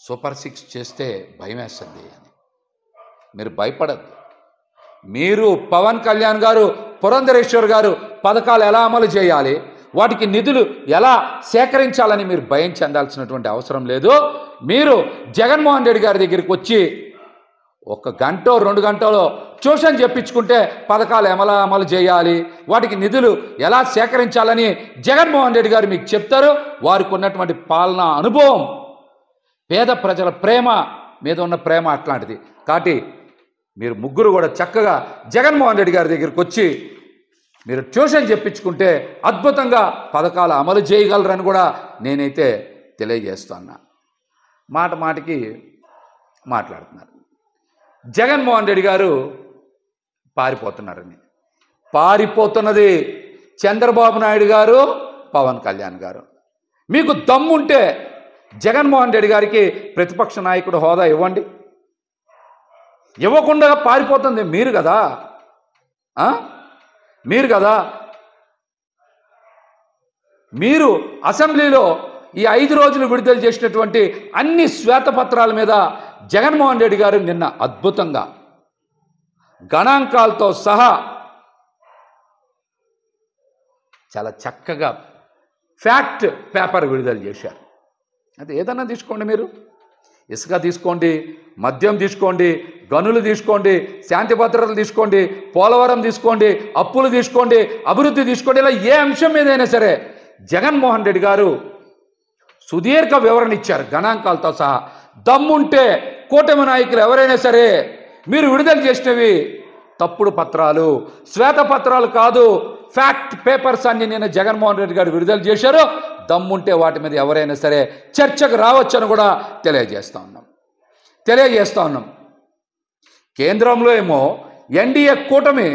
Super 6 చేస్తే భయమేస్తుంది అని. మీరు భయపడద్దు. మీరు పవన్ కళ్యాణ్ గారు, పురంధరేశ్వర్ గారు పథకాలు ఎలా అమలు చేయాలి, వాటికి నిధులు ఎలా సేకరించాలని మీరు భయం చెందాల్సినటువంటి అవసరం లేదు. మీరు జగన్మోహన్ రెడ్డి గారి దగ్గరికి వచ్చి 1 గంట 2 గంటలో ట్యూషన్ చెప్పించుకుంటే పథకాలు ఎలా అమలు చేయాలి, వాటికి నిధులు ఎలా సేకరించాలని జగన్మోహన్ రెడ్డి గారు మీకు చెప్తారు. వారికి ఉన్నటువంటి పాలనా అనుభవం, పేద ప్రజల ప్రేమ మీద ఉన్న ప్రేమ అట్లాంటిది. కాబట్టి మీరు ముగ్గురు కూడా చక్కగా జగన్మోహన్ రెడ్డి గారి దగ్గరికి వచ్చి మీరు ట్యూషన్ చెప్పించుకుంటే అద్భుతంగా పథకాలు అమలు చేయగలరని కూడా నేనైతే తెలియజేస్తున్నా. మాటికి మాట్లాడుతున్నారు. జగన్మోహన్ రెడ్డి గారు పారిపోతున్నారని. పారిపోతున్నది చంద్రబాబు నాయుడు గారు, పవన్ కళ్యాణ్ గారు. మీకు దమ్ముంటే జగన్మోహన్ రెడ్డి గారికి ప్రతిపక్ష నాయకుడు హోదా ఇవ్వండి. ఇవ్వకుండా పారిపోతుంది మీరు కదా, మీరు కదా. మీరు అసెంబ్లీలో ఈ 5 రోజులు విడుదల చేసినటువంటి అన్ని శ్వేతపత్రాల మీద జగన్మోహన్ రెడ్డి గారు నిన్న అద్భుతంగా గణాంకాలతో సహా చాలా చక్కగా ఫ్యాక్ట్ పేపర్ విడుదల చేశారు. అది ఏదన్నా తీసుకోండి, మీరు ఇసుక తీసుకోండి, మద్యం తీసుకోండి, గనులు తీసుకోండి, శాంతి భద్రతలు తీసుకోండి, పోలవరం తీసుకోండి, అప్పులు తీసుకోండి, అభివృద్ధి తీసుకోండి, ఇలా ఏ అంశం మీదైనా సరే జగన్మోహన్ రెడ్డి గారు సుదీర్ఘ వివరణ ఇచ్చారు గణాంకాలతో సహా. దమ్ముంటే కూటమి నాయకులు ఎవరైనా సరే మీరు విడుదల చేసినవి తప్పుడు పత్రాలు, శ్వేతపత్రాలు కాదు, ఫ్యాక్ట్ పేపర్స్ అన్ని నేను జగన్మోహన్ రెడ్డి గారు విడుదల చేశారు. దమ్ముంటే వాటి మీద ఎవరైనా సరే చర్చకు రావచ్చని కూడా తెలియజేస్తూ ఉన్నాం. కేంద్రంలో ఏమో ఎన్డీఏ కూటమి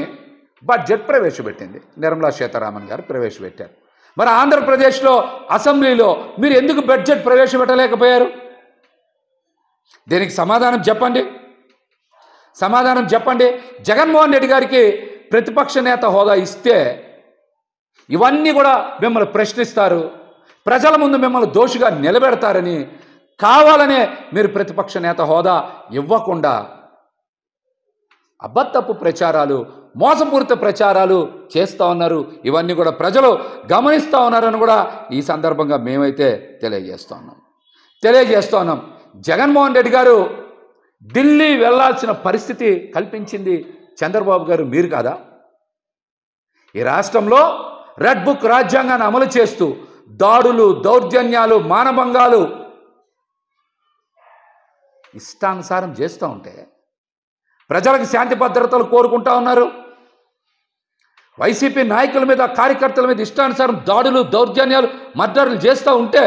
బడ్జెట్ ప్రవేశపెట్టింది, నిర్మలా సీతారామన్ గారు ప్రవేశపెట్టారు. మరి ఆంధ్రప్రదేశ్లో అసెంబ్లీలో మీరు ఎందుకు బడ్జెట్ ప్రవేశపెట్టలేకపోయారు? దీనికి సమాధానం చెప్పండి. జగన్మోహన్ రెడ్డి గారికి ప్రతిపక్ష నేత హోదా ఇస్తే ఇవన్నీ కూడా మిమ్మల్ని ప్రశ్నిస్తారు, ప్రజల ముందు మిమ్మల్ని దోషిగా నిలబెడతారని కావాలనే మీరు ప్రతిపక్ష నేత హోదా ఇవ్వకుండా అబద్ధపు ప్రచారాలు, మోసపూరిత ప్రచారాలు చేస్తూ ఉన్నారు. ఇవన్నీ కూడా ప్రజలు గమనిస్తూ ఉన్నారని కూడా ఈ సందర్భంగా మేమైతే తెలియజేస్తూ ఉన్నాం. జగన్మోహన్ రెడ్డి గారు ఢిల్లీ వెళ్లాల్సిన పరిస్థితి కల్పించింది చంద్రబాబు గారు, మీరు కాదా? ఈ రాష్ట్రంలో రెడ్ బుక్ రాజ్యాంగాన్ని అమలు చేస్తూ దాడులు, దౌర్జన్యాలు, మానభంగాలు ఇష్టానుసారం చేస్తూ ఉంటే ప్రజలకు శాంతి భద్రతలు కోరుకుంటా ఉన్నారు. వైసీపీ నాయకుల మీద, కార్యకర్తల మీద ఇష్టానుసారం దాడులు, దౌర్జన్యాలు, మర్డర్లు చేస్తూ ఉంటే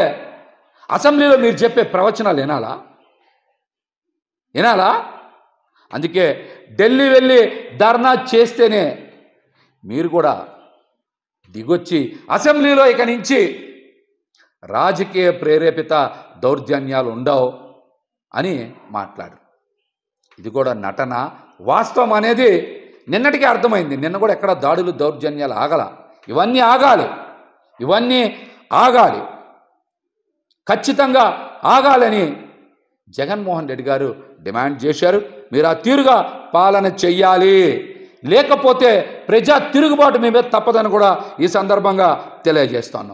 అసెంబ్లీలో మీరు చెప్పే ప్రవచనాలు వినాలా? అందుకే ఢిల్లీ వెళ్ళి ధర్నా చేస్తేనే మీరు కూడా దిగొచ్చి అసెంబ్లీలో ఇక నుంచి రాజకీయ ప్రేరేపిత దౌర్జన్యాలు ఉండవు అని మాట్లాడు. ఇది కూడా నటన. వాస్తవం అనేది నిన్నటికే అర్థమైంది. నిన్న కూడా ఎక్కడ దాడులు, దౌర్జన్యాలు ఆగల. ఇవన్నీ ఆగాలి, ఖచ్చితంగా ఆగాలని జగన్మోహన్ రెడ్డి గారు డిమాండ్ చేశారు. మీరు ఆ తీరుగా పాలన చెయ్యాలి, లేకపోతే ప్రజా తిరుగుబాటు మీ మీద తప్పదని కూడా ఈ సందర్భంగా తెలియజేస్తున్నాం.